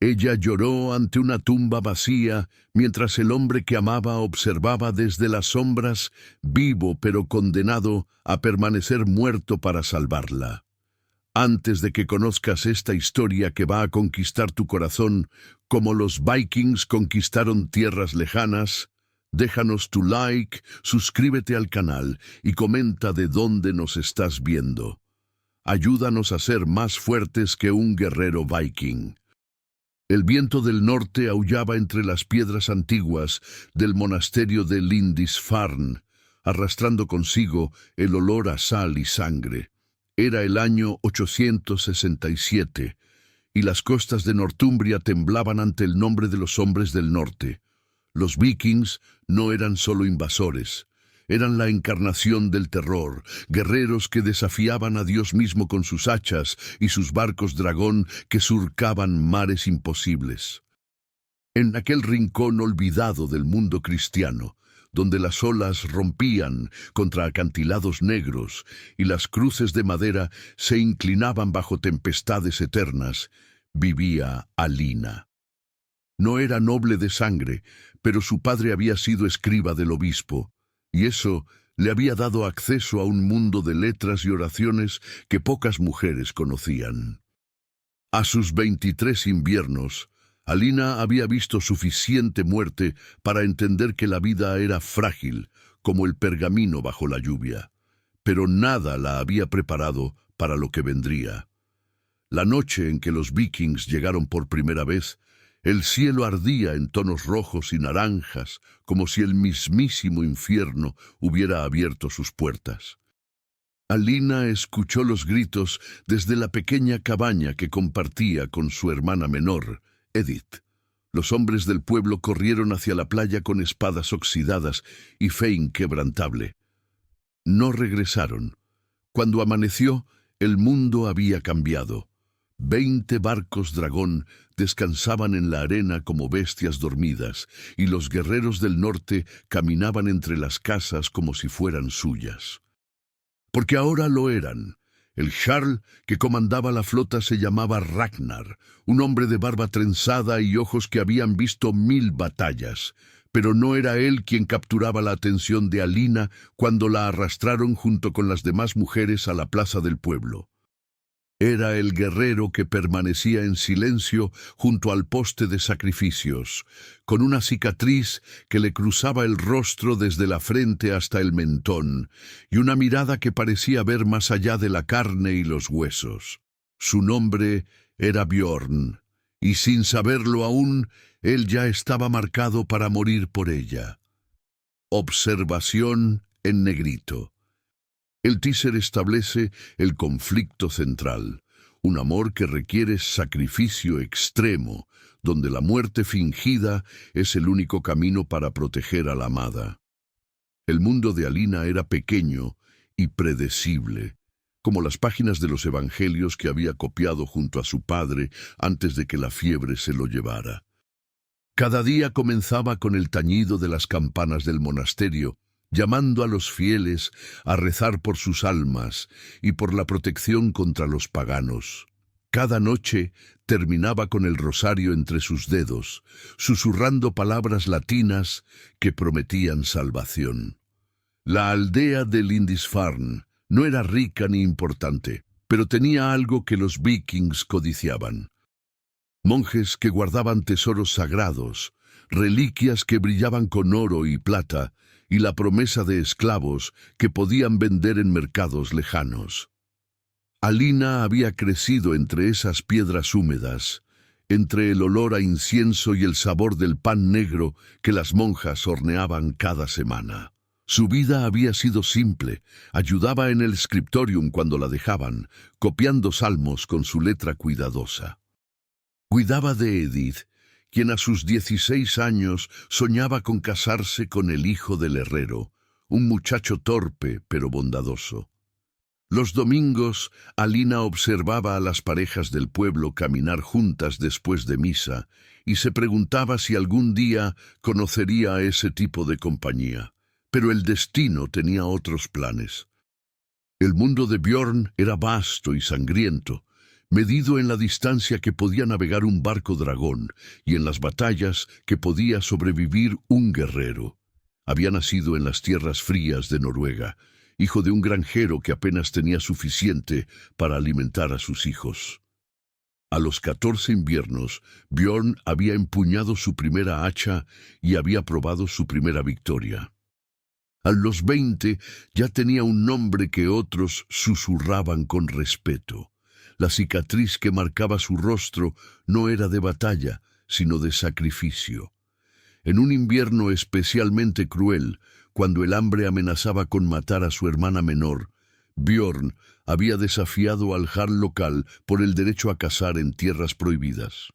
Ella lloró ante una tumba vacía, mientras el hombre que amaba observaba desde las sombras, vivo pero condenado a permanecer muerto para salvarla. Antes de que conozcas esta historia que va a conquistar tu corazón, como los Vikings conquistaron tierras lejanas, déjanos tu like, suscríbete al canal y comenta de dónde nos estás viendo. Ayúdanos a ser más fuertes que un guerrero viking. El viento del norte aullaba entre las piedras antiguas del monasterio de Lindisfarne, arrastrando consigo el olor a sal y sangre. Era el año 867, y las costas de Northumbria temblaban ante el nombre de los hombres del norte. Los vikings no eran solo invasores, eran la encarnación del terror, guerreros que desafiaban a Dios mismo con sus hachas y sus barcos dragón que surcaban mares imposibles. En aquel rincón olvidado del mundo cristiano, donde las olas rompían contra acantilados negros y las cruces de madera se inclinaban bajo tempestades eternas, vivía Alina. No era noble de sangre, pero su padre había sido escriba del obispo, y eso le había dado acceso a un mundo de letras y oraciones que pocas mujeres conocían. A sus 23 inviernos, Alina había visto suficiente muerte para entender que la vida era frágil, como el pergamino bajo la lluvia, pero nada la había preparado para lo que vendría. La noche en que los vikings llegaron por primera vez, el cielo ardía en tonos rojos y naranjas, como si el mismísimo infierno hubiera abierto sus puertas. Alina escuchó los gritos desde la pequeña cabaña que compartía con su hermana menor, Edith. Los hombres del pueblo corrieron hacia la playa con espadas oxidadas y fe inquebrantable. No regresaron. Cuando amaneció, el mundo había cambiado. 20 barcos dragón descansaban en la arena como bestias dormidas, y los guerreros del norte caminaban entre las casas como si fueran suyas. Porque ahora lo eran. El jarl que comandaba la flota se llamaba Ragnar, un hombre de barba trenzada y ojos que habían visto 1000 batallas, pero no era él quien capturaba la atención de Alina cuando la arrastraron junto con las demás mujeres a la plaza del pueblo. Era el guerrero que permanecía en silencio junto al poste de sacrificios, con una cicatriz que le cruzaba el rostro desde la frente hasta el mentón, y una mirada que parecía ver más allá de la carne y los huesos. Su nombre era Bjorn, y sin saberlo aún, él ya estaba marcado para morir por ella. Observación en negrito. El teaser establece el conflicto central, un amor que requiere sacrificio extremo, donde la muerte fingida es el único camino para proteger a la amada. El mundo de Alina era pequeño y predecible, como las páginas de los evangelios que había copiado junto a su padre antes de que la fiebre se lo llevara. Cada día comenzaba con el tañido de las campanas del monasterio, llamando a los fieles a rezar por sus almas y por la protección contra los paganos. Cada noche terminaba con el rosario entre sus dedos, susurrando palabras latinas que prometían salvación. La aldea de Lindisfarne no era rica ni importante, pero tenía algo que los vikings codiciaban. Monjes que guardaban tesoros sagrados, reliquias que brillaban con oro y plata, y la promesa de esclavos que podían vender en mercados lejanos. Alina había crecido entre esas piedras húmedas, entre el olor a incienso y el sabor del pan negro que las monjas horneaban cada semana. Su vida había sido simple, ayudaba en el scriptorium cuando la dejaban, copiando salmos con su letra cuidadosa. Cuidaba de Edith, quien a sus 16 años soñaba con casarse con el hijo del herrero, un muchacho torpe pero bondadoso. Los domingos, Alina observaba a las parejas del pueblo caminar juntas después de misa y se preguntaba si algún día conocería a ese tipo de compañía. Pero el destino tenía otros planes. El mundo de Bjorn era vasto y sangriento, medido en la distancia que podía navegar un barco dragón y en las batallas que podía sobrevivir un guerrero. Había nacido en las tierras frías de Noruega, hijo de un granjero que apenas tenía suficiente para alimentar a sus hijos. A los 14 inviernos, Björn había empuñado su primera hacha y había probado su primera victoria. A los 20 ya tenía un nombre que otros susurraban con respeto. La cicatriz que marcaba su rostro no era de batalla, sino de sacrificio. En un invierno especialmente cruel, cuando el hambre amenazaba con matar a su hermana menor, Björn había desafiado al jarl local por el derecho a cazar en tierras prohibidas.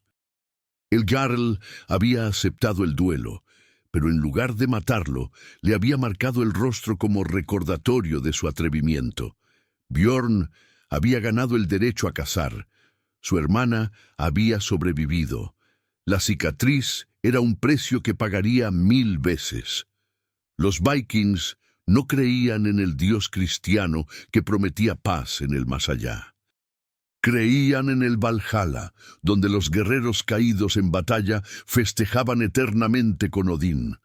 El jarl había aceptado el duelo, pero en lugar de matarlo, le había marcado el rostro como recordatorio de su atrevimiento. Björn había ganado el derecho a cazar. Su hermana había sobrevivido. La cicatriz era un precio que pagaría 1000 veces. Los vikings no creían en el Dios cristiano que prometía paz en el más allá. Creían en el Valhalla, donde los guerreros caídos en batalla festejaban eternamente con Odín.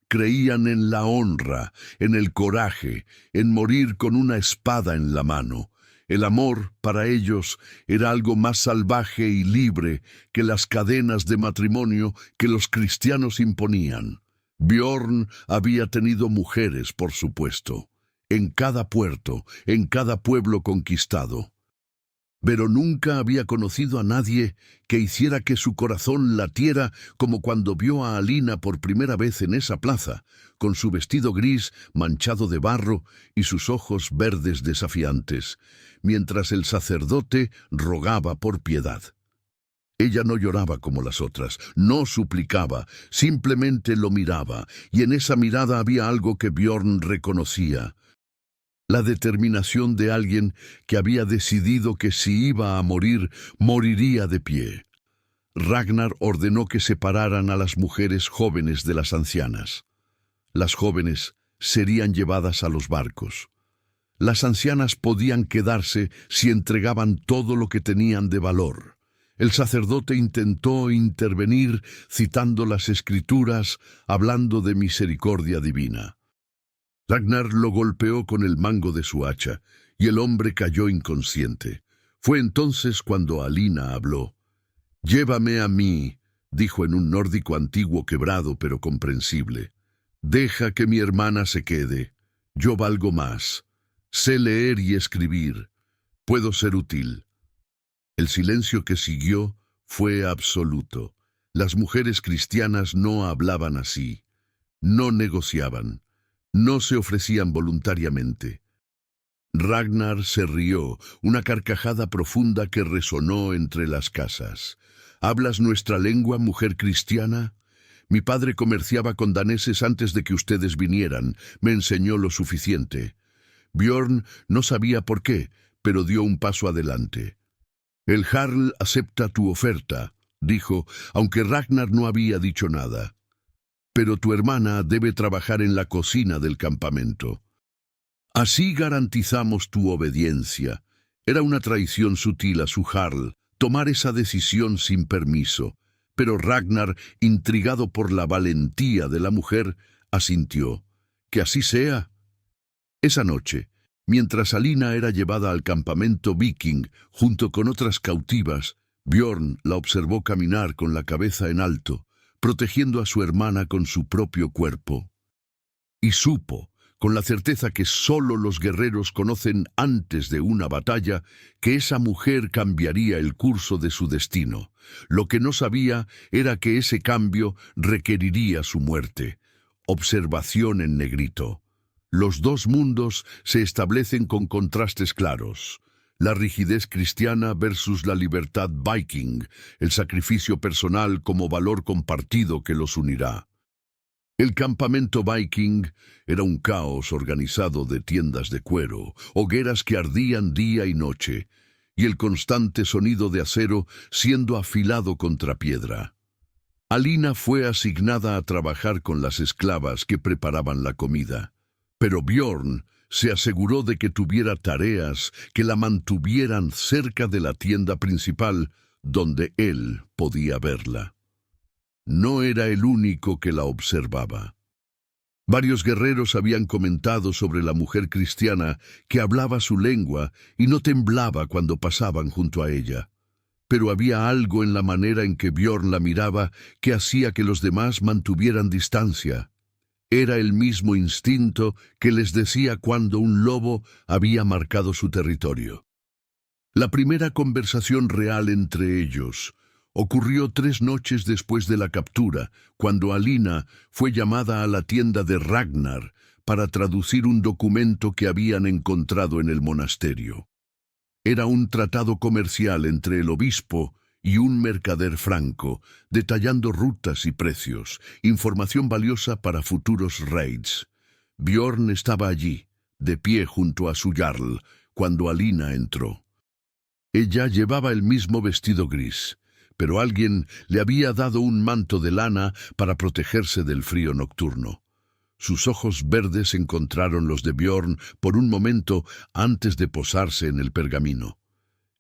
Creían en la honra, en el coraje, en morir con una espada en la mano. El amor, para ellos, era algo más salvaje y libre que las cadenas de matrimonio que los cristianos imponían. Björn había tenido mujeres, por supuesto, en cada puerto, en cada pueblo conquistado. Pero nunca había conocido a nadie que hiciera que su corazón latiera como cuando vio a Alina por primera vez en esa plaza, con su vestido gris manchado de barro y sus ojos verdes desafiantes, mientras el sacerdote rogaba por piedad. Ella no lloraba como las otras, no suplicaba, simplemente lo miraba, y en esa mirada había algo que Björn reconocía. La determinación de alguien que había decidido que si iba a morir, moriría de pie. Ragnar ordenó que separaran a las mujeres jóvenes de las ancianas. Las jóvenes serían llevadas a los barcos. Las ancianas podían quedarse si entregaban todo lo que tenían de valor. El sacerdote intentó intervenir citando las Escrituras, hablando de misericordia divina. Ragnar lo golpeó con el mango de su hacha, y el hombre cayó inconsciente. Fue entonces cuando Alina habló. «Llévame a mí», dijo en un nórdico antiguo quebrado pero comprensible. «Deja que mi hermana se quede. Yo valgo más. Sé leer y escribir. Puedo ser útil». El silencio que siguió fue absoluto. Las mujeres cristianas no hablaban así. No negociaban. No se ofrecían voluntariamente. Ragnar se rió, una carcajada profunda que resonó entre las casas. «¿Hablas nuestra lengua, mujer cristiana? Mi padre comerciaba con daneses antes de que ustedes vinieran. Me enseñó lo suficiente». Björn no sabía por qué, pero dio un paso adelante. «El jarl acepta tu oferta», dijo, aunque Ragnar no había dicho nada. «Pero tu hermana debe trabajar en la cocina del campamento. Así garantizamos tu obediencia». Era una traición sutil a su jarl tomar esa decisión sin permiso, pero Ragnar, intrigado por la valentía de la mujer, asintió. «Que así sea». Esa noche, mientras Alina era llevada al campamento viking junto con otras cautivas, Björn la observó caminar con la cabeza en alto, protegiendo a su hermana con su propio cuerpo. Y supo, con la certeza que solo los guerreros conocen antes de una batalla, que esa mujer cambiaría el curso de su destino. Lo que no sabía era que ese cambio requeriría su muerte. Observación en negrito. Los dos mundos se establecen con contrastes claros. La rigidez cristiana versus la libertad viking, el sacrificio personal como valor compartido que los unirá. El campamento viking era un caos organizado de tiendas de cuero, hogueras que ardían día y noche, y el constante sonido de acero siendo afilado contra piedra. Alina fue asignada a trabajar con las esclavas que preparaban la comida, pero Björn Se aseguró de que tuviera tareas que la mantuvieran cerca de la tienda principal, donde él podía verla. No era el único que la observaba. Varios guerreros habían comentado sobre la mujer cristiana que hablaba su lengua y no temblaba cuando pasaban junto a ella. Pero había algo en la manera en que Björn la miraba que hacía que los demás mantuvieran distancia. Era el mismo instinto que les decía cuando un lobo había marcado su territorio. La primera conversación real entre ellos ocurrió 3 noches después de la captura, cuando Alina fue llamada a la tienda de Ragnar para traducir un documento que habían encontrado en el monasterio. Era un tratado comercial entre el obispo y un mercader franco, detallando rutas y precios, información valiosa para futuros raids. Björn estaba allí, de pie junto a su jarl, cuando Alina entró. Ella llevaba el mismo vestido gris, pero alguien le había dado un manto de lana para protegerse del frío nocturno. Sus ojos verdes encontraron los de Björn por un momento antes de posarse en el pergamino.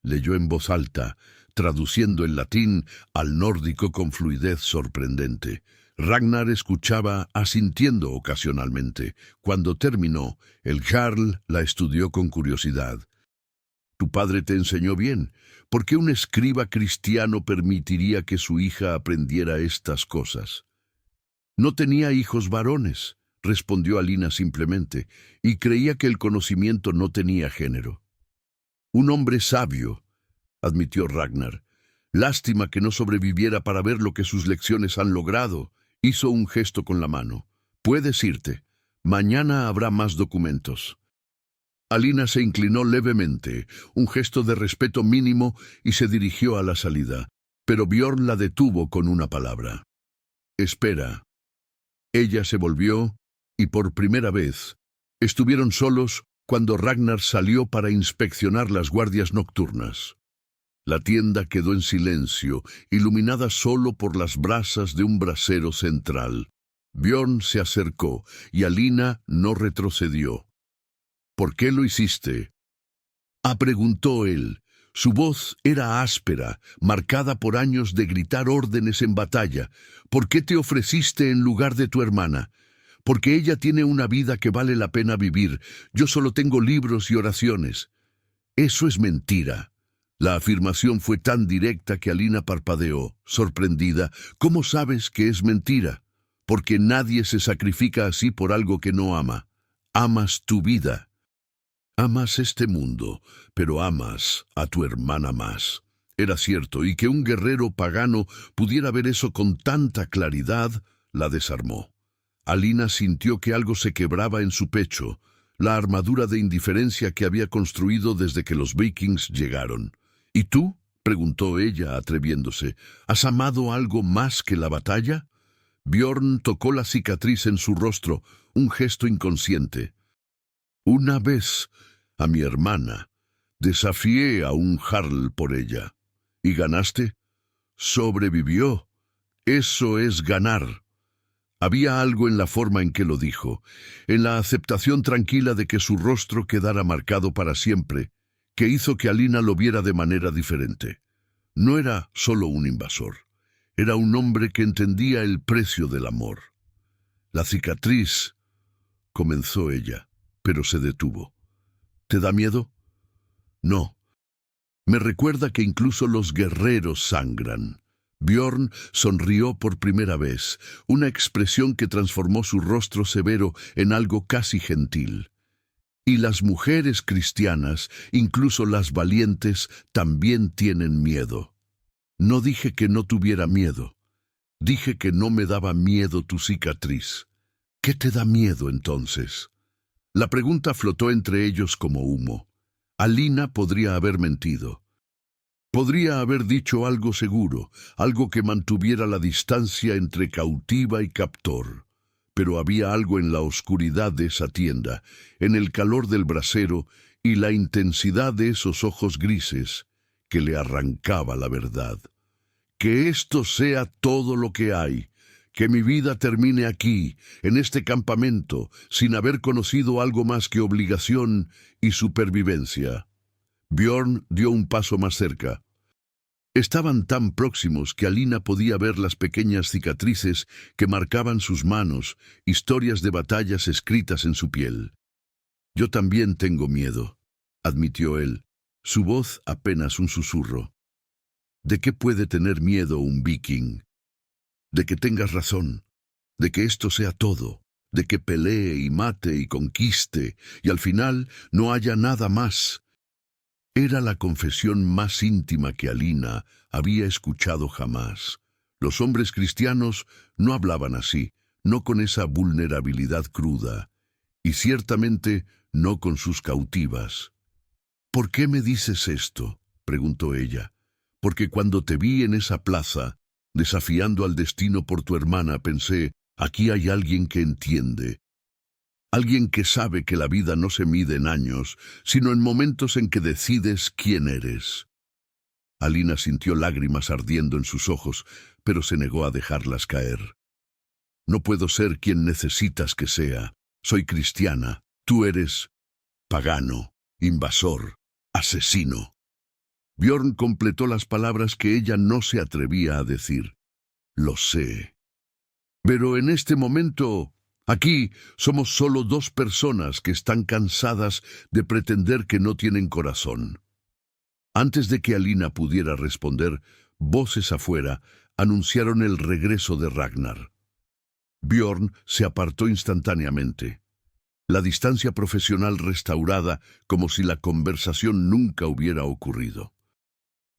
Leyó en voz alta, traduciendo en latín al nórdico con fluidez sorprendente. Ragnar escuchaba asintiendo ocasionalmente. Cuando terminó, el jarl la estudió con curiosidad. «Tu padre te enseñó bien. ¿Por qué un escriba cristiano permitiría que su hija aprendiera estas cosas?» «No tenía hijos varones», respondió Alina simplemente, «y creía que el conocimiento no tenía género». «Un hombre sabio», admitió Ragnar. «Lástima que no sobreviviera para ver lo que sus lecciones han logrado». Hizo un gesto con la mano. «Puedes irte. Mañana habrá más documentos». Alina se inclinó levemente, un gesto de respeto mínimo, y se dirigió a la salida. Pero Björn la detuvo con una palabra. «Espera». Ella se volvió, y por primera vez estuvieron solos cuando Ragnar salió para inspeccionar las guardias nocturnas. La tienda quedó en silencio, iluminada solo por las brasas de un brasero central. Björn se acercó, y Alina no retrocedió. «¿Por qué lo hiciste?», preguntó él. Su voz era áspera, marcada por años de gritar órdenes en batalla. «¿Por qué te ofreciste en lugar de tu hermana?». «Porque ella tiene una vida que vale la pena vivir. Yo solo tengo libros y oraciones». «Eso es mentira». La afirmación fue tan directa que Alina parpadeó, sorprendida. «¿Cómo sabes que es mentira?». «Porque nadie se sacrifica así por algo que no ama. Amas tu vida. Amas este mundo, pero amas a tu hermana más». Era cierto, y que un guerrero pagano pudiera ver eso con tanta claridad la desarmó. Alina sintió que algo se quebraba en su pecho, la armadura de indiferencia que había construido desde que los vikings llegaron. «¿Y tú?», preguntó ella, atreviéndose. «¿Has amado algo más que la batalla?». Björn tocó la cicatriz en su rostro, un gesto inconsciente. «Una vez, a mi hermana, desafié a un jarl por ella. ¿Y ganaste?». «Sobrevivió. Eso es ganar». Había algo en la forma en que lo dijo, en la aceptación tranquila de que su rostro quedara marcado para siempre, que hizo que Alina lo viera de manera diferente. No era solo un invasor, era un hombre que entendía el precio del amor. «La cicatriz», comenzó ella, pero se detuvo. «¿Te da miedo?». «No. Me recuerda que incluso los guerreros sangran». Björn sonrió por primera vez, una expresión que transformó su rostro severo en algo casi gentil. «Y las mujeres cristianas, incluso las valientes, también tienen miedo». «No dije que no tuviera miedo. Dije que no me daba miedo tu cicatriz». «¿Qué te da miedo entonces?». La pregunta flotó entre ellos como humo. Alina podría haber mentido. Podría haber dicho algo seguro, algo que mantuviera la distancia entre cautiva y captor. Pero había algo en la oscuridad de esa tienda, en el calor del brasero y la intensidad de esos ojos grises, que le arrancaba la verdad. «Que esto sea todo lo que hay, Que mi vida termine aquí, en este campamento, sin haber conocido algo más que obligación y supervivencia. Björn dio un paso más cerca. Estaban tan próximos que Alina podía ver las pequeñas cicatrices que marcaban sus manos, historias de batallas escritas en su piel. «Yo también tengo miedo», admitió él, su voz apenas un susurro. «¿De qué puede tener miedo un viking? De que tengas razón, de que esto sea todo, de que pelee y mate y conquiste, y al final no haya nada más». Era la confesión más íntima que Alina había escuchado jamás. Los hombres cristianos no hablaban así, no con esa vulnerabilidad cruda, y ciertamente no con sus cautivas. «¿Por qué me dices esto?», preguntó ella. «Porque cuando te vi en esa plaza, desafiando al destino por tu hermana, pensé, aquí hay alguien que entiende. Alguien que sabe que la vida no se mide en años, sino en momentos en que decides quién eres». Alina sintió lágrimas ardiendo en sus ojos, pero se negó a dejarlas caer. «No puedo ser quien necesitas que sea. Soy cristiana. Tú eres pagano, invasor, asesino». Björn completó las palabras que ella no se atrevía a decir. «Lo sé. Pero en este momento, aquí somos solo dos personas que están cansadas de pretender que no tienen corazón». Antes de que Alina pudiera responder, voces afuera anunciaron el regreso de Ragnar. Björn se apartó instantáneamente. La distancia profesional restaurada, como si la conversación nunca hubiera ocurrido.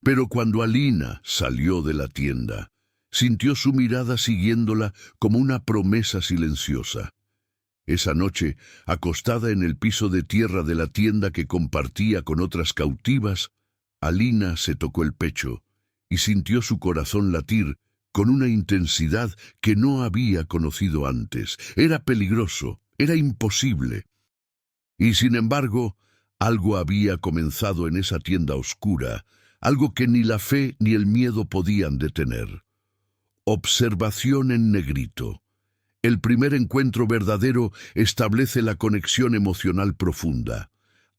Pero cuando Alina salió de la tienda, sintió su mirada siguiéndola como una promesa silenciosa. Esa noche, acostada en el piso de tierra de la tienda que compartía con otras cautivas, Alina se tocó el pecho y sintió su corazón latir con una intensidad que no había conocido antes. Era peligroso, era imposible. Y sin embargo, algo había comenzado en esa tienda oscura, algo que ni la fe ni el miedo podían detener. Observación en negrito. El primer encuentro verdadero establece la conexión emocional profunda.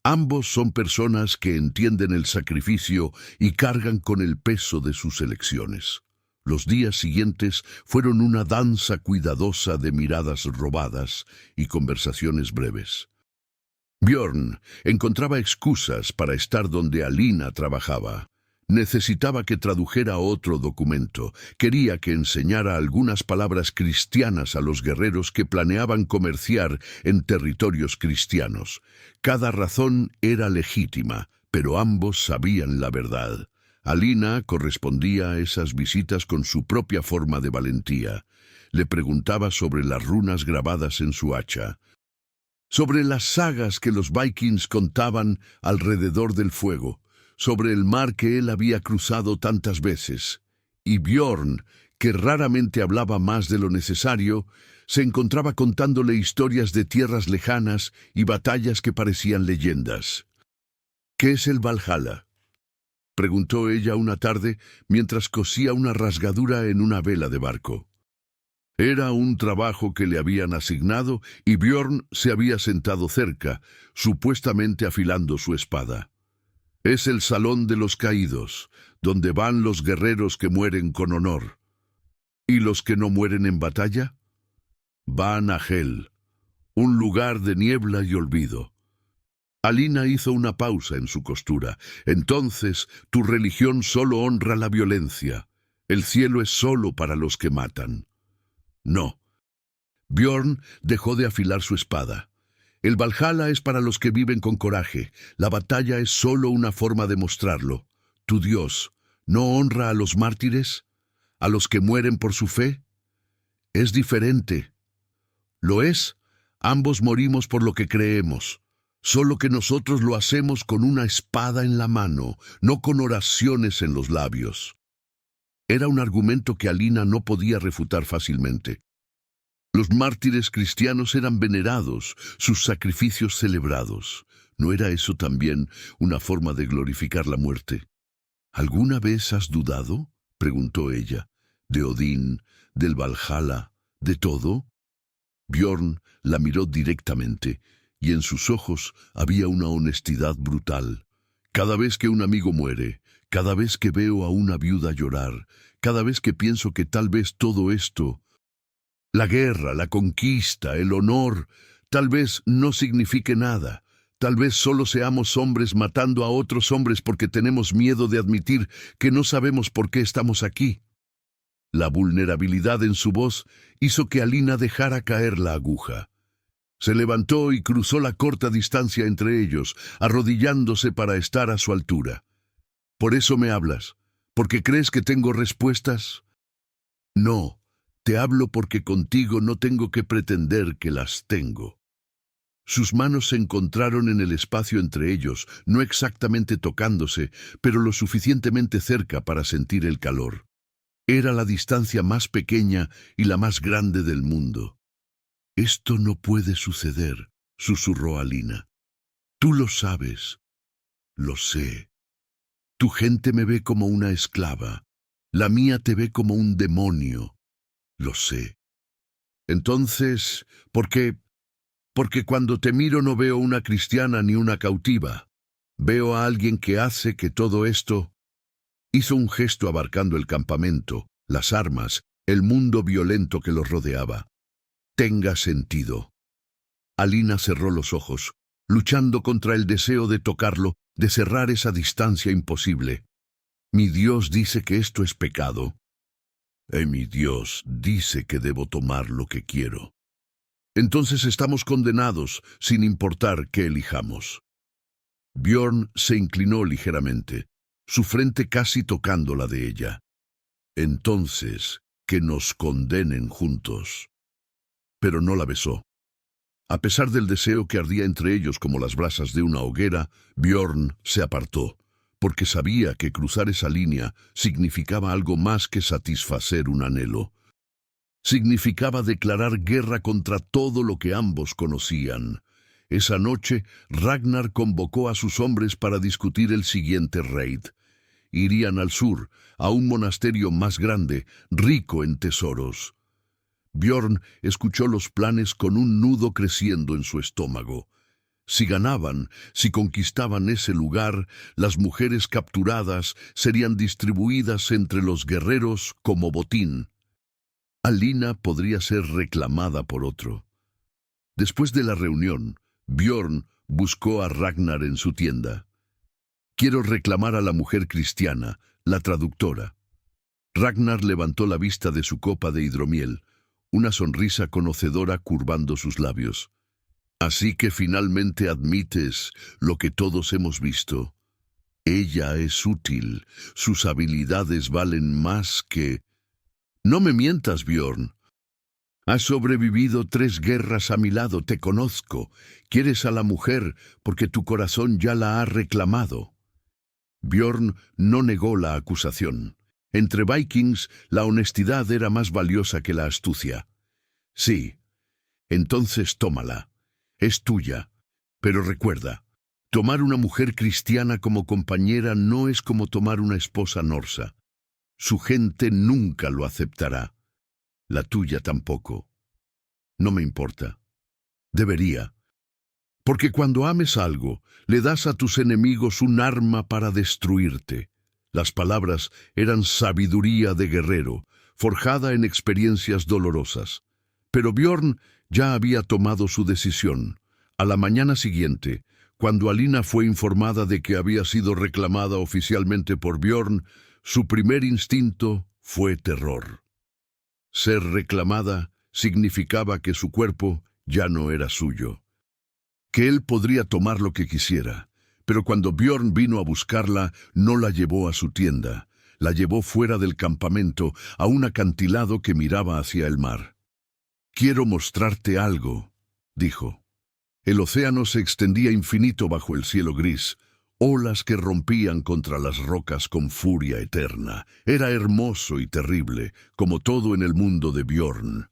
Ambos son personas que entienden el sacrificio y cargan con el peso de sus elecciones. Los días siguientes fueron una danza cuidadosa de miradas robadas y conversaciones breves. Björn encontraba excusas para estar donde Alina trabajaba. Necesitaba que tradujera otro documento. Quería que enseñara algunas palabras cristianas a los guerreros que planeaban comerciar en territorios cristianos. Cada razón era legítima, pero ambos sabían la verdad. Alina correspondía a esas visitas con su propia forma de valentía. Le preguntaba sobre las runas grabadas en su hacha, sobre las sagas que los vikings contaban alrededor del fuego, sobre el mar que él había cruzado tantas veces. Y Björn, que raramente hablaba más de lo necesario, se encontraba contándole historias de tierras lejanas y batallas que parecían leyendas. «¿Qué es el Valhalla?», preguntó ella una tarde mientras cosía una rasgadura en una vela de barco. Era un trabajo que le habían asignado y Björn se había sentado cerca, supuestamente afilando su espada. «Es el salón de los caídos, donde van los guerreros que mueren con honor. ¿Y los que no mueren en batalla? Van a Hel, un lugar de niebla y olvido». Alina hizo una pausa en su costura. «Entonces, tu religión solo honra la violencia. El cielo es solo para los que matan». «No». Björn dejó de afilar su espada. «El Valhalla es para los que viven con coraje. La batalla es solo una forma de mostrarlo. ¿Tu Dios no honra a los mártires? ¿A los que mueren por su fe? Es diferente». «¿Lo es? Ambos morimos por lo que creemos. Solo que nosotros lo hacemos con una espada en la mano, no con oraciones en los labios». Era un argumento que Alina no podía refutar fácilmente. Los mártires cristianos eran venerados, sus sacrificios celebrados. ¿No era eso también una forma de glorificar la muerte? «¿Alguna vez has dudado?», preguntó ella, «de Odín, del Valhalla». ¿De todo? Bjorn la miró directamente, y en sus ojos había una honestidad brutal. Cada vez que un amigo muere, cada vez que veo a una viuda llorar, cada vez que pienso que tal vez todo esto, la guerra, la conquista, el honor, tal vez no signifique nada. Tal vez solo seamos hombres matando a otros hombres porque tenemos miedo de admitir que no sabemos por qué estamos aquí. La vulnerabilidad en su voz hizo que Alina dejara caer la aguja. Se levantó y cruzó la corta distancia entre ellos, arrodillándose para estar a su altura. ¿Por eso me hablas? ¿Porque crees que tengo respuestas? No, te hablo porque contigo no tengo que pretender que las tengo. Sus manos se encontraron en el espacio entre ellos, no exactamente tocándose, pero lo suficientemente cerca para sentir el calor. Era la distancia más pequeña y la más grande del mundo. «Esto no puede suceder», susurró Alina. «Tú lo sabes». «Lo sé. Tu gente me ve como una esclava. La mía te ve como un demonio». «Lo sé». «Entonces, ¿por qué? Porque cuando te miro no veo una cristiana ni una cautiva. Veo a alguien que hace que todo esto...» Hizo un gesto abarcando el campamento, las armas, el mundo violento que los rodeaba. «Tenga sentido». Alina cerró los ojos, luchando contra el deseo de tocarlo, de cerrar esa distancia imposible. «Mi Dios dice que esto es pecado. Mi Dios dice que debo tomar lo que quiero. Entonces estamos condenados, sin importar qué elijamos». Bjorn se inclinó ligeramente, su frente casi tocando la de ella. «Entonces, que nos condenen juntos». Pero no la besó. A pesar del deseo que ardía entre ellos como las brasas de una hoguera, Bjorn se apartó, porque sabía que cruzar esa línea significaba algo más que satisfacer un anhelo. Significaba declarar guerra contra todo lo que ambos conocían. Esa noche, Ragnar convocó a sus hombres para discutir el siguiente raid. Irían al sur, a un monasterio más grande, rico en tesoros. Bjorn escuchó los planes con un nudo creciendo en su estómago. Si ganaban, si conquistaban ese lugar, las mujeres capturadas serían distribuidas entre los guerreros como botín. Alina podría ser reclamada por otro. Después de la reunión, Bjorn buscó a Ragnar en su tienda. «Quiero reclamar a la mujer cristiana, la traductora». Ragnar levantó la vista de su copa de hidromiel, una sonrisa conocedora curvando sus labios. «Así que finalmente admites lo que todos hemos visto. Ella es útil, sus habilidades valen más que...» «No me mientas, Bjorn. Has sobrevivido 3 guerras a mi lado, te conozco. Quieres a la mujer porque tu corazón ya la ha reclamado». Bjorn no negó la acusación. Entre vikings, la honestidad era más valiosa que la astucia. «Sí, entonces tómala. Es tuya. Pero recuerda, tomar una mujer cristiana como compañera no es como tomar una esposa norsa. Su gente nunca lo aceptará. La tuya tampoco. No me importa. Debería. Porque cuando ames algo, le das a tus enemigos un arma para destruirte». Las palabras eran sabiduría de guerrero, forjada en experiencias dolorosas. Pero Bjorn ya había tomado su decisión. A la mañana siguiente, cuando Alina fue informada de que había sido reclamada oficialmente por Bjorn, su primer instinto fue terror. Ser reclamada significaba que su cuerpo ya no era suyo, que él podría tomar lo que quisiera. Pero cuando Bjorn vino a buscarla, no la llevó a su tienda. La llevó fuera del campamento, a un acantilado que miraba hacia el mar. «Quiero mostrarte algo», dijo. El océano se extendía infinito bajo el cielo gris, olas que rompían contra las rocas con furia eterna. Era hermoso y terrible, como todo en el mundo de Bjorn.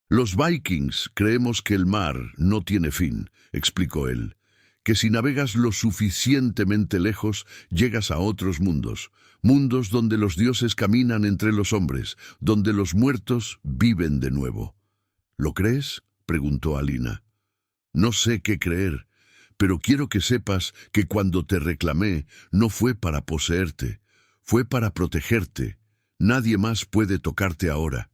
«Los vikings creemos que el mar no tiene fin», explicó él, que si navegas lo suficientemente lejos, llegas a otros mundos, mundos donde los dioses caminan entre los hombres, donde los muertos viven de nuevo. ¿Lo crees?, preguntó Alina. No sé qué creer, pero quiero que sepas que cuando te reclamé no fue para poseerte, fue para protegerte. Nadie más puede tocarte ahora.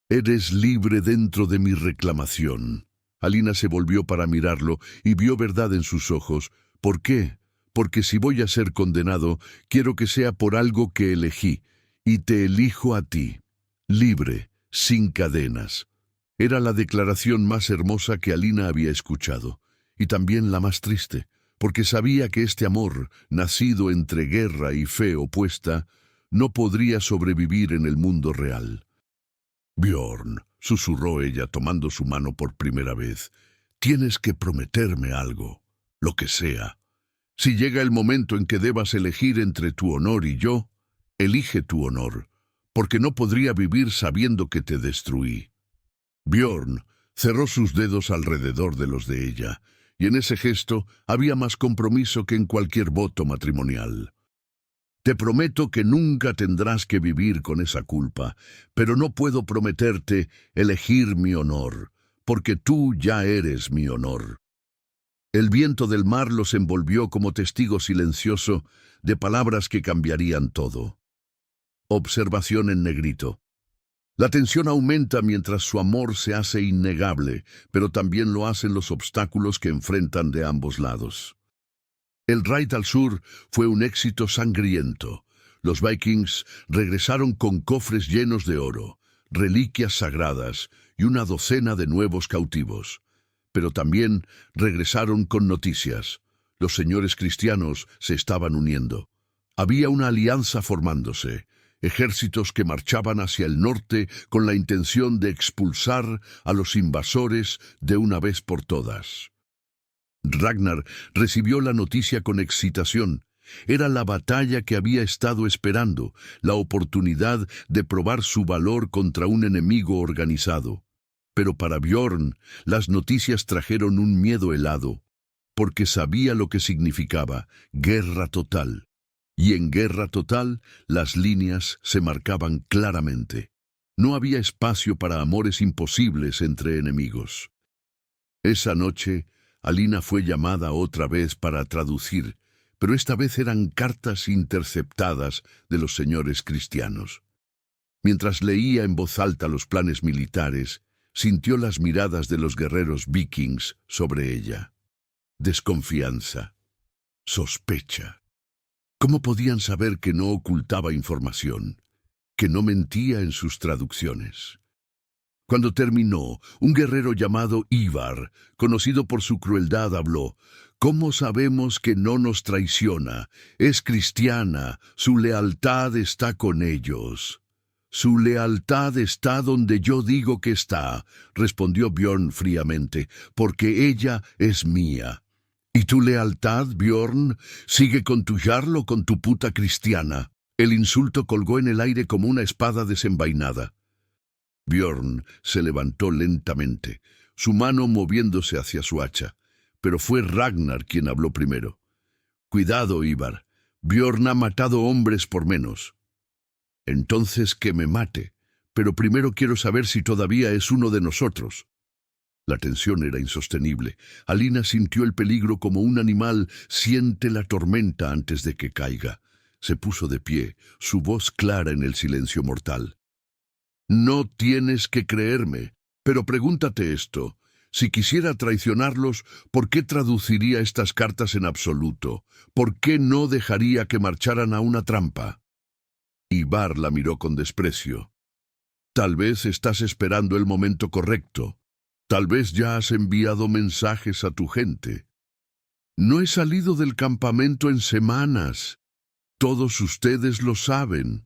Eres libre dentro de mi reclamación. Alina se volvió para mirarlo y vio verdad en sus ojos. ¿Por qué? Porque si voy a ser condenado, quiero que sea por algo que elegí, y te elijo a ti, libre, sin cadenas. Era la declaración más hermosa que Alina había escuchado, y también la más triste, porque sabía que este amor, nacido entre guerra y fe opuesta, no podría sobrevivir en el mundo real. Bjorn, susurró ella tomando su mano por primera vez, tienes que prometerme algo, lo que sea. Si llega el momento en que debas elegir entre tu honor y yo, elige tu honor, porque no podría vivir sabiendo que te destruí. Bjorn cerró sus dedos alrededor de los de ella, y en ese gesto había más compromiso que en cualquier voto matrimonial. Te prometo que nunca tendrás que vivir con esa culpa, pero no puedo prometerte elegir mi honor, porque tú ya eres mi honor. El viento del mar los envolvió como testigo silencioso de palabras que cambiarían todo. Observación en negrito. La tensión aumenta mientras su amor se hace innegable, pero también lo hacen los obstáculos que enfrentan de ambos lados. El raid al sur fue un éxito sangriento. Los vikings regresaron con cofres llenos de oro, reliquias sagradas y una docena de nuevos cautivos. Pero también regresaron con noticias. Los señores cristianos se estaban uniendo. Había una alianza formándose, ejércitos que marchaban hacia el norte con la intención de expulsar a los invasores de una vez por todas. Ragnar recibió la noticia con excitación. Era la batalla que había estado esperando, la oportunidad de probar su valor contra un enemigo organizado. Pero para Bjorn, las noticias trajeron un miedo helado, porque sabía lo que significaba guerra total. Y en guerra total, las líneas se marcaban claramente. No había espacio para amores imposibles entre enemigos. Esa noche, Alina fue llamada otra vez para traducir, pero esta vez eran cartas interceptadas de los señores cristianos. Mientras leía en voz alta los planes militares, sintió las miradas de los guerreros vikings sobre ella. Desconfianza, sospecha. ¿Cómo podían saber que no ocultaba información, que no mentía en sus traducciones? Cuando terminó, un guerrero llamado Ivar, conocido por su crueldad, habló. ¿Cómo sabemos que no nos traiciona? Es cristiana, su lealtad está con ellos. Su lealtad está donde yo digo que está, respondió Bjorn fríamente, porque ella es mía. ¿Y tu lealtad, Bjorn? Sigue con tu jarl o con tu puta cristiana. El insulto colgó en el aire como una espada desenvainada. Bjorn se levantó lentamente, su mano moviéndose hacia su hacha, pero fue Ragnar quien habló primero. Cuidado, Ivar. Bjorn ha matado hombres por menos. Entonces que me mate, pero primero quiero saber si todavía es uno de nosotros. La tensión era insostenible. Alina sintió el peligro como un animal siente la tormenta antes de que caiga. Se puso de pie, su voz clara en el silencio mortal. No tienes que creerme, pero pregúntate esto. Si quisiera traicionarlos, ¿por qué traduciría estas cartas en absoluto? ¿Por qué no dejaría que marcharan a una trampa? Ivar la miró con desprecio. Tal vez estás esperando el momento correcto. Tal vez ya has enviado mensajes a tu gente. No he salido del campamento en semanas. Todos ustedes lo saben.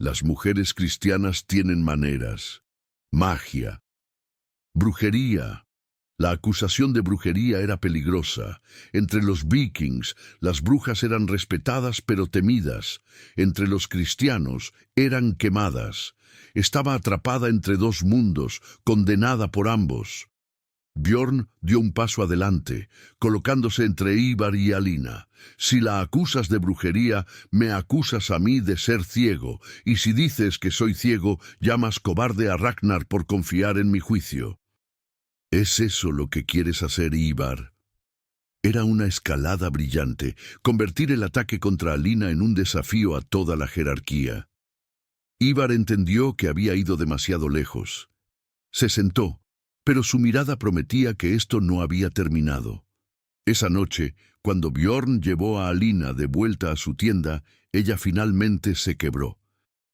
Las mujeres cristianas tienen maneras, magia, brujería. La acusación de brujería era peligrosa. Entre los vikings, las brujas eran respetadas pero temidas. Entre los cristianos, eran quemadas. Estaba atrapada entre dos mundos, condenada por ambos. Bjorn dio un paso adelante, colocándose entre Ivar y Alina. Si la acusas de brujería, me acusas a mí de ser ciego, y si dices que soy ciego, llamas cobarde a Ragnar por confiar en mi juicio. ¿Es eso lo que quieres hacer, Ivar? Era una escalada brillante, convertir el ataque contra Alina en un desafío a toda la jerarquía. Ivar entendió que había ido demasiado lejos. Se sentó, pero su mirada prometía que esto no había terminado. Esa noche, cuando Bjorn llevó a Alina de vuelta a su tienda, ella finalmente se quebró.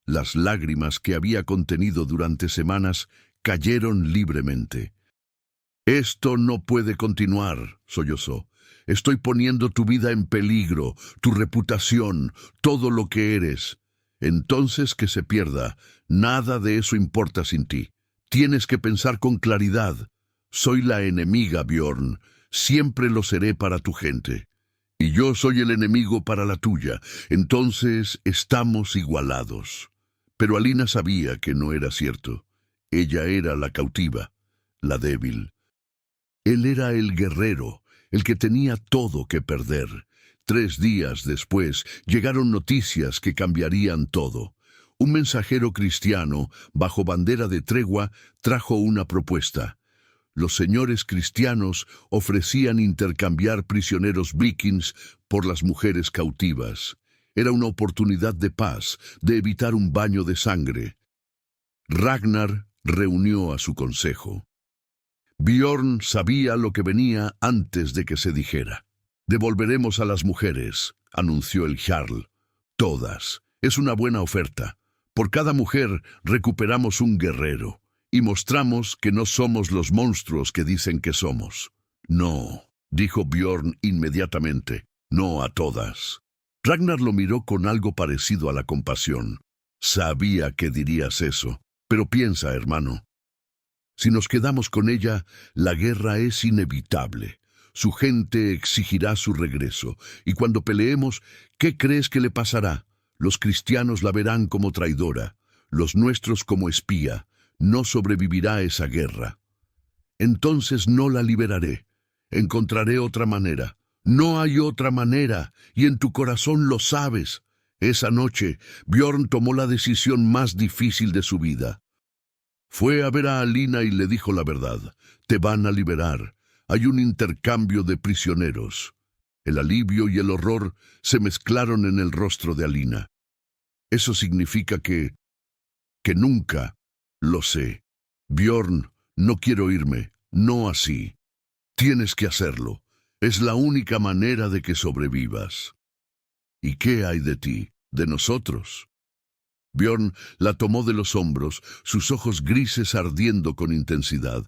Las lágrimas que había contenido durante semanas cayeron libremente. «Esto no puede continuar», sollozó. «Estoy poniendo tu vida en peligro, tu reputación, todo lo que eres. Entonces que se pierda. Nada de eso importa sin ti. Tienes que pensar con claridad. Soy la enemiga, Bjorn. Siempre lo seré para tu gente. Y yo soy el enemigo para la tuya. Entonces estamos igualados». Pero Alina sabía que no era cierto. Ella era la cautiva, la débil. Él era el guerrero, el que tenía todo que perder. 3 días después llegaron noticias que cambiarían todo. Un mensajero cristiano, bajo bandera de tregua, trajo una propuesta. Los señores cristianos ofrecían intercambiar prisioneros vikings por las mujeres cautivas. Era una oportunidad de paz, de evitar un baño de sangre. Ragnar reunió a su consejo. Bjorn sabía lo que venía antes de que se dijera. «Devolveremos a las mujeres», anunció el Jarl. «Todas. Es una buena oferta. Por cada mujer recuperamos un guerrero y mostramos que no somos los monstruos que dicen que somos». «No», dijo Bjorn inmediatamente. «No a todas». Ragnar lo miró con algo parecido a la compasión. «Sabía que dirías eso, pero piensa, hermano. Si nos quedamos con ella, la guerra es inevitable. Su gente exigirá su regreso, y cuando peleemos, ¿qué crees que le pasará? Los cristianos la verán como traidora, los nuestros como espía. No sobrevivirá esa guerra. Entonces no la liberaré. Encontraré otra manera. No hay otra manera, y en tu corazón lo sabes». Esa noche, Bjorn tomó la decisión más difícil de su vida. Fue a ver a Alina y le dijo la verdad. «Te van a liberar. Hay un intercambio de prisioneros». El alivio y el horror se mezclaron en el rostro de Alina. «Eso significa que nunca...» «Lo sé. Bjorn, no quiero irme. No así. Tienes que hacerlo. Es la única manera de que sobrevivas». «¿Y qué hay de ti, de nosotros?» Bjorn la tomó de los hombros, sus ojos grises ardiendo con intensidad.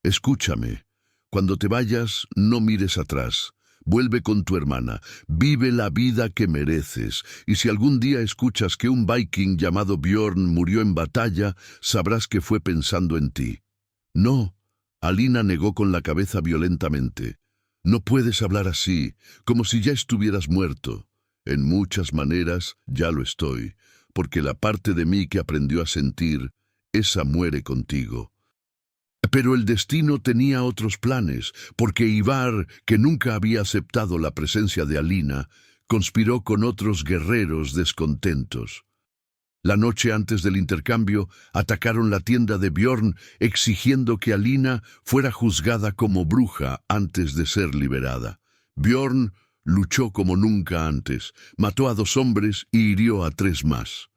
«Escúchame. Cuando te vayas, no mires atrás. Vuelve con tu hermana. Vive la vida que mereces. Y si algún día escuchas que un viking llamado Bjorn murió en batalla, sabrás que fue pensando en ti». «No», Alina negó con la cabeza violentamente. «No puedes hablar así, como si ya estuvieras muerto. En muchas maneras ya lo estoy, porque la parte de mí que aprendió a sentir, esa muere contigo». Pero el destino tenía otros planes, porque Ivar, que nunca había aceptado la presencia de Alina, conspiró con otros guerreros descontentos. La noche antes del intercambio, atacaron la tienda de Bjorn, exigiendo que Alina fuera juzgada como bruja antes de ser liberada. Bjorn luchó como nunca antes, mató a 2 hombres y hirió a 3 más.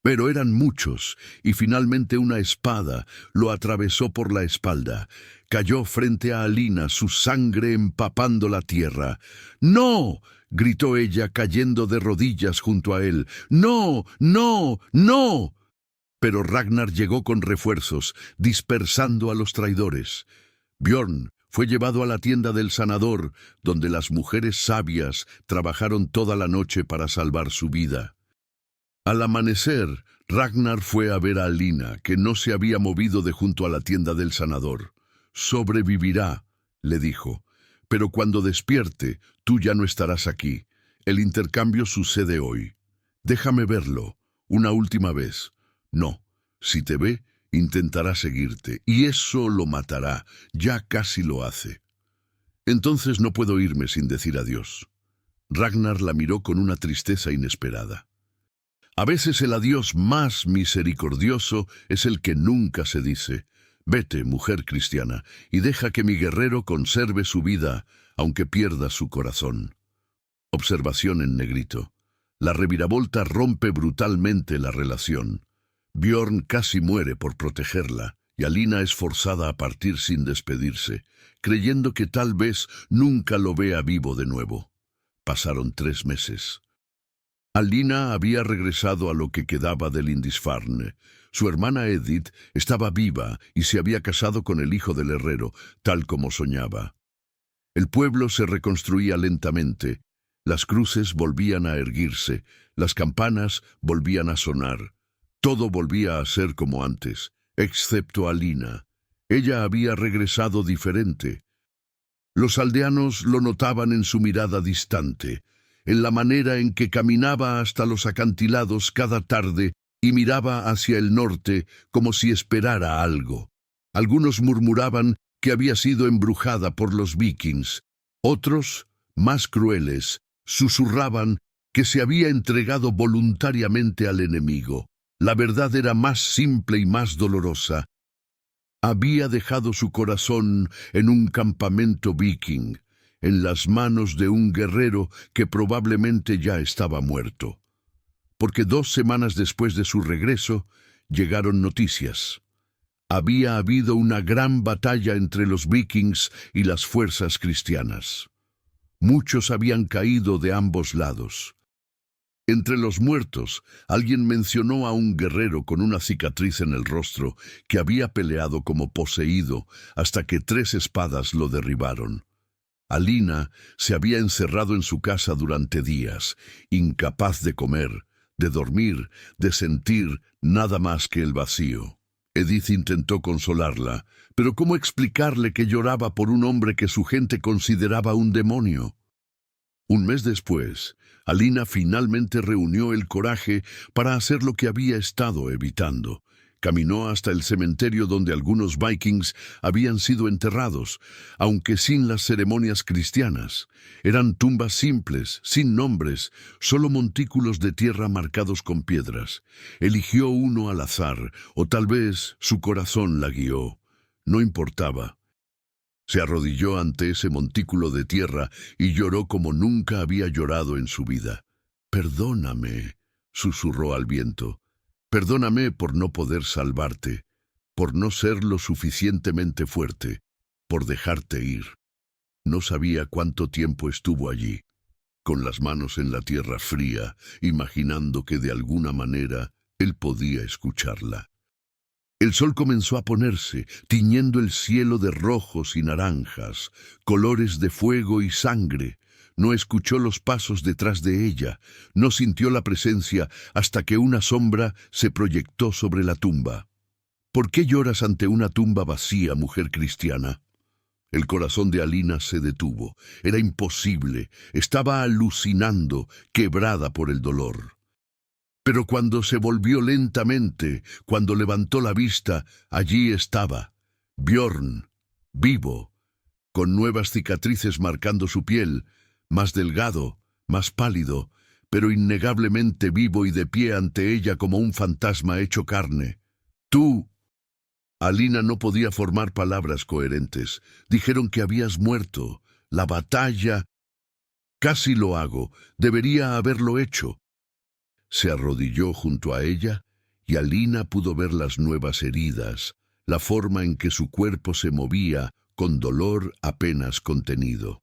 Pero eran muchos, y finalmente una espada lo atravesó por la espalda. Cayó frente a Alina, su sangre empapando la tierra. «¡No!», gritó ella, cayendo de rodillas junto a él. «¡No! ¡No! ¡No!». Pero Ragnar llegó con refuerzos, dispersando a los traidores. Bjorn fue llevado a la tienda del sanador, donde las mujeres sabias trabajaron toda la noche para salvar su vida. Al amanecer, Ragnar fue a ver a Alina, que no se había movido de junto a la tienda del sanador. «Sobrevivirá», le dijo, «pero cuando despierte, tú ya no estarás aquí. El intercambio sucede hoy. Déjame verlo, una última vez». «No, si te ve, Intentará seguirte, y eso lo matará. Ya casi lo hace. Entonces no puedo irme sin decir adiós. Ragnar la miró con una tristeza inesperada. A veces el adiós más misericordioso es el que nunca se dice. Vete, mujer cristiana, y deja que mi guerrero conserve su vida, aunque pierda su corazón. Observación en negrito. La reviravolta rompe brutalmente la relación. Bjorn casi muere por protegerla, y Alina es forzada a partir sin despedirse, creyendo que tal vez nunca lo vea vivo de nuevo. Pasaron 3 meses. Alina había regresado a lo que quedaba del Lindisfarne. Su hermana Edith estaba viva y se había casado con el hijo del herrero, tal como soñaba. El pueblo se reconstruía lentamente. Las cruces volvían a erguirse, las campanas volvían a sonar. Todo volvía a ser como antes, excepto Alina. Ella había regresado diferente. Los aldeanos lo notaban en su mirada distante, en la manera en que caminaba hasta los acantilados cada tarde y miraba hacia el norte como si esperara algo. Algunos murmuraban que había sido embrujada por los vikings. Otros, más crueles, susurraban que se había entregado voluntariamente al enemigo. La verdad era más simple y más dolorosa. Había dejado su corazón en un campamento viking, en las manos de un guerrero que probablemente ya estaba muerto. Porque 2 semanas después de su regreso, llegaron noticias. Había habido una gran batalla entre los vikings y las fuerzas cristianas. Muchos habían caído de ambos lados. Entre los muertos, alguien mencionó a un guerrero con una cicatriz en el rostro que había peleado como poseído hasta que 3 espadas lo derribaron. Alina se había encerrado en su casa durante días, incapaz de comer, de dormir, de sentir nada más que el vacío. Edith intentó consolarla, pero ¿cómo explicarle que lloraba por un hombre que su gente consideraba un demonio? Un mes después, Alina finalmente reunió el coraje para hacer lo que había estado evitando. Caminó hasta el cementerio donde algunos vikings habían sido enterrados, aunque sin las ceremonias cristianas. Eran tumbas simples, sin nombres, solo montículos de tierra marcados con piedras. Eligió uno al azar, o tal vez su corazón la guió. No importaba. Se arrodilló ante ese montículo de tierra y lloró como nunca había llorado en su vida. «Perdóname», susurró al viento. «Perdóname por no poder salvarte, por no ser lo suficientemente fuerte, por dejarte ir». No sabía cuánto tiempo estuvo allí, con las manos en la tierra fría, imaginando que de alguna manera él podía escucharla. El sol comenzó a ponerse, tiñendo el cielo de rojos y naranjas, colores de fuego y sangre. No escuchó los pasos detrás de ella, no sintió la presencia hasta que una sombra se proyectó sobre la tumba. ¿Por qué lloras ante una tumba vacía, mujer cristiana? El corazón de Alina se detuvo. Era imposible, estaba alucinando, quebrada por el dolor. Pero cuando se volvió lentamente, cuando levantó la vista, allí estaba, Bjorn, vivo, con nuevas cicatrices marcando su piel, más delgado, más pálido, pero innegablemente vivo y de pie ante ella como un fantasma hecho carne. «Tú». Alina no podía formar palabras coherentes. Dijeron que habías muerto. La batalla. «Casi lo hago. Debería haberlo hecho». Se arrodilló junto a ella y Alina pudo ver las nuevas heridas, la forma en que su cuerpo se movía con dolor apenas contenido.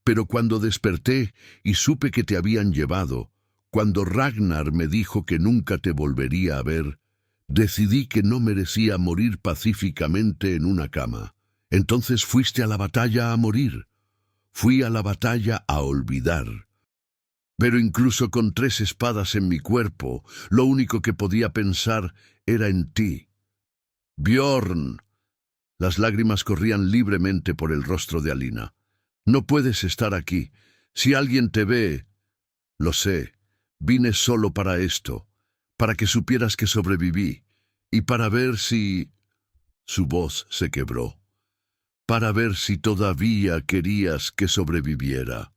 «Pero cuando desperté y supe que te habían llevado, cuando Ragnar me dijo que nunca te volvería a ver, decidí que no merecía morir pacíficamente en una cama. Entonces fuiste a la batalla a morir. Fui a la batalla a olvidar. Pero incluso con 3 espadas en mi cuerpo, lo único que podía pensar era en ti. Bjorn». Las lágrimas corrían libremente por el rostro de Alina. «No puedes estar aquí. Si alguien te ve...» «Lo sé. Vine solo para esto, para que supieras que sobreviví. y para ver si... Su voz se quebró. Para ver si todavía querías que sobreviviera.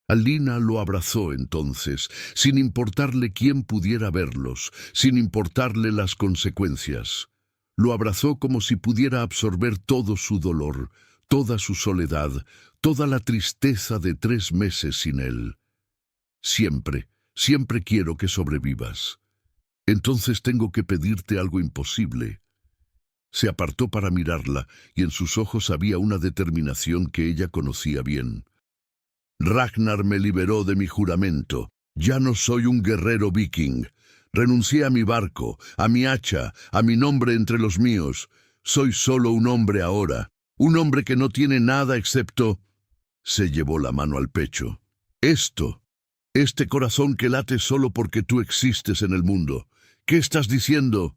Alina lo abrazó entonces, sin importarle quién pudiera verlos, sin importarle las consecuencias. Lo abrazó como si pudiera absorber todo su dolor, toda su soledad, toda la tristeza de 3 meses sin él. Siempre, siempre quiero que sobrevivas. Entonces tengo que pedirte algo imposible. Se apartó para mirarla, y en sus ojos había una determinación que ella conocía bien. Ragnar me liberó de mi juramento. Ya no soy un guerrero viking. Renuncié a mi barco, a mi hacha, a mi nombre entre los míos. Soy solo un hombre ahora, un hombre que no tiene nada excepto... Se llevó la mano al pecho. Este corazón que late solo porque tú existes en el mundo. ¿Qué estás diciendo?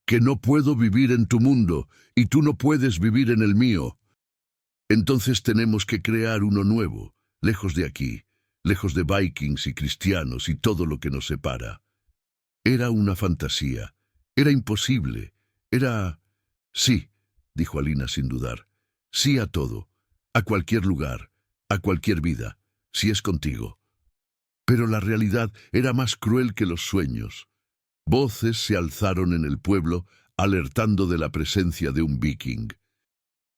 Que no puedo vivir en tu mundo, y tú no puedes vivir en el mío. Entonces tenemos que crear uno nuevo. Lejos de aquí, lejos de vikings y cristianos y todo lo que nos separa. Era una fantasía, era imposible, era... Sí, dijo Alina sin dudar, sí a todo, a cualquier lugar, a cualquier vida, si es contigo. Pero la realidad era más cruel que los sueños. Voces se alzaron en el pueblo, alertando de la presencia de un viking.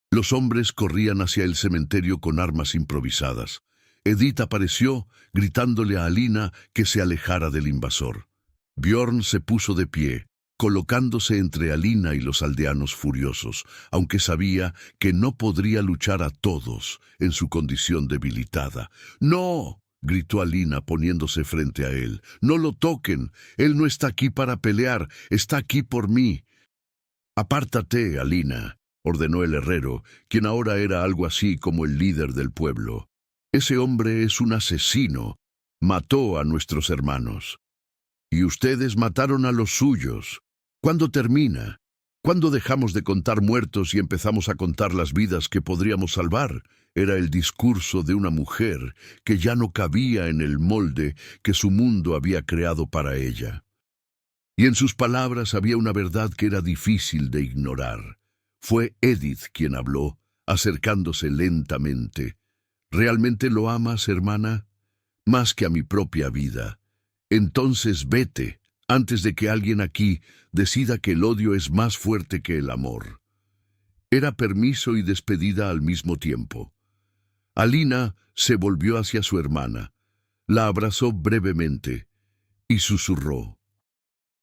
Los hombres corrían hacia el cementerio con armas improvisadas. Edith apareció, gritándole a Alina que se alejara del invasor. Bjorn se puso de pie, colocándose entre Alina y los aldeanos furiosos, aunque sabía que no podría luchar a todos en su condición debilitada. ¡No!, gritó Alina poniéndose frente a él. ¡No lo toquen! Él no está aquí para pelear, está aquí por mí. «Apártate, Alina», ordenó el herrero, quien ahora era algo así como el líder del pueblo. «Ese hombre es un asesino. Mató a nuestros hermanos. Y ustedes mataron a los suyos. ¿Cuándo termina? ¿Cuándo dejamos de contar muertos y empezamos a contar las vidas que podríamos salvar?» Era el discurso de una mujer que ya no cabía en el molde que su mundo había creado para ella. Y en sus palabras había una verdad que era difícil de ignorar. Fue Edith quien habló, acercándose lentamente. «¿Realmente lo amas, hermana? Más que a mi propia vida. Entonces vete, antes de que alguien aquí decida que el odio es más fuerte que el amor». Era permiso y despedida al mismo tiempo. Alina se volvió hacia su hermana, la abrazó brevemente y susurró: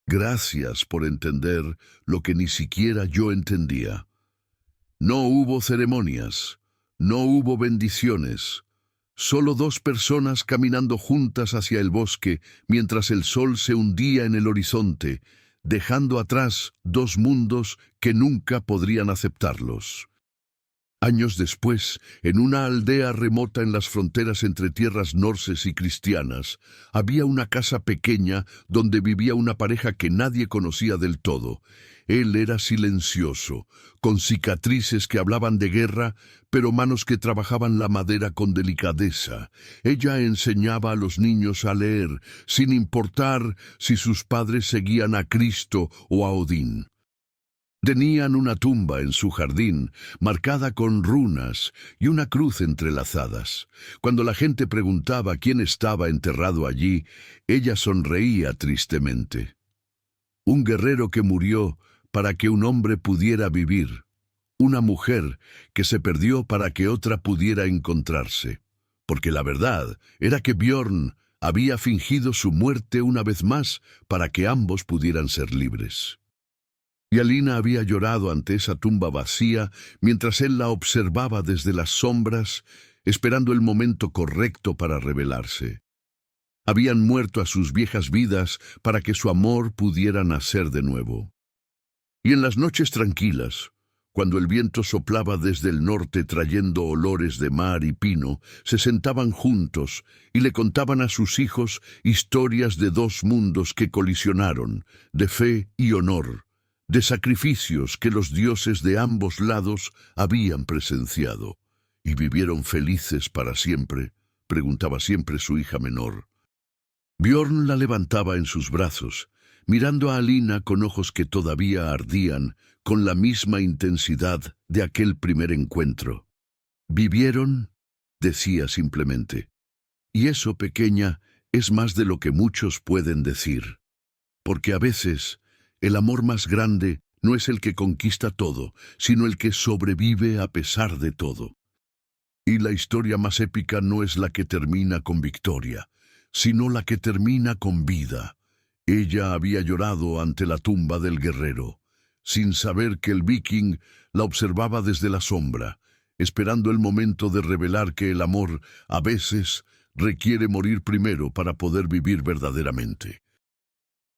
«Gracias por entender lo que ni siquiera yo entendía. No hubo ceremonias, no hubo bendiciones, solo 2 personas caminando juntas hacia el bosque mientras el sol se hundía en el horizonte, dejando atrás 2 mundos que nunca podrían aceptarlos». Años después, en una aldea remota en las fronteras entre tierras norses y cristianas, había una casa pequeña donde vivía una pareja que nadie conocía del todo. Él era silencioso, con cicatrices que hablaban de guerra, pero manos que trabajaban la madera con delicadeza. Ella enseñaba a los niños a leer, sin importar si sus padres seguían a Cristo o a Odín. Tenían una tumba en su jardín, marcada con runas y una cruz entrelazadas. Cuando la gente preguntaba quién estaba enterrado allí, ella sonreía tristemente. Un guerrero que murió para que un hombre pudiera vivir. Una mujer que se perdió para que otra pudiera encontrarse. Porque la verdad era que Bjorn había fingido su muerte una vez más para que ambos pudieran ser libres. Y Alina había llorado ante esa tumba vacía mientras él la observaba desde las sombras, esperando el momento correcto para revelarse. Habían muerto a sus viejas vidas para que su amor pudiera nacer de nuevo. Y en las noches tranquilas, cuando el viento soplaba desde el norte trayendo olores de mar y pino, se sentaban juntos y le contaban a sus hijos historias de 2 mundos que colisionaron, de fe y honor, de sacrificios que los dioses de ambos lados habían presenciado. ¿Y vivieron felices para siempre?, preguntaba siempre su hija menor. Bjorn la levantaba en sus brazos, mirando a Alina con ojos que todavía ardían con la misma intensidad de aquel primer encuentro. ¿Vivieron? Decía simplemente. Y eso, pequeña, es más de lo que muchos pueden decir. Porque a veces, el amor más grande no es el que conquista todo, sino el que sobrevive a pesar de todo. Y la historia más épica no es la que termina con victoria, sino la que termina con vida. Ella había llorado ante la tumba del guerrero, sin saber que el viking la observaba desde la sombra, esperando el momento de revelar que el amor, a veces, requiere morir primero para poder vivir verdaderamente.